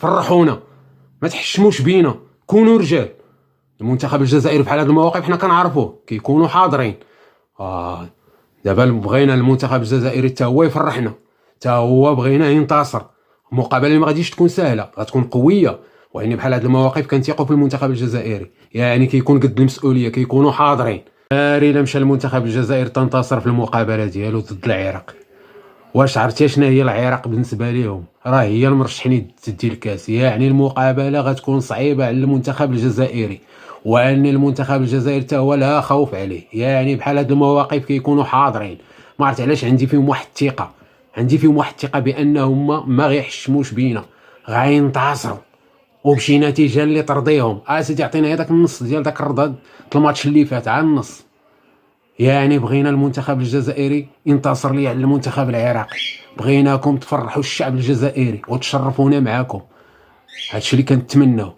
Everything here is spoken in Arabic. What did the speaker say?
فرحونا، ما تحشموش بينا، كونوا رجال. المنتخب الجزائري في هذه المواقف حنا كنعرفوه كيكونوا حاضرين. دابا بغينا المنتخب الجزائري حتى هو يفرحنا، حتى هو بغينا ينتصر. المقابله اللي ما غاديش تكون سهله، غتكون قويه، وعني بحال هذه المواقف كنثيقوا في المنتخب الجزائري، يعني كيكون قد المسؤوليه، كيكونوا حاضرين. ناري الا مشى المنتخب الجزائري تنتصر في المقابله ديالو ضد العراق. واش عرفتي شنو هي العراق بالنسبه لهم؟ راه هي المرشحين تدي الكاس، يعني المقابله غتكون صعيبه على المنتخب الجزائري، وان المنتخب الجزائري حتى هو لا خوف عليه. يعني بحال هاد المواقف كيكونوا حاضرين. ما عرفت علاش عندي فيهم واحد الثقه، عندي فيهم واحد الثقه بانهم ما غيحشموش بينا، غينتصروا وبشي نتيجه اللي ترضيهم. سيدي عطينا هذاك النص ديال داك الرضا الماتش اللي فات، على النص. يعني بغينا المنتخب الجزائري ينتصر لي على المنتخب العراقي، بغيناكم تفرحوا الشعب الجزائري وتشرفونا معاكم. هادشي اللي كنتمناو.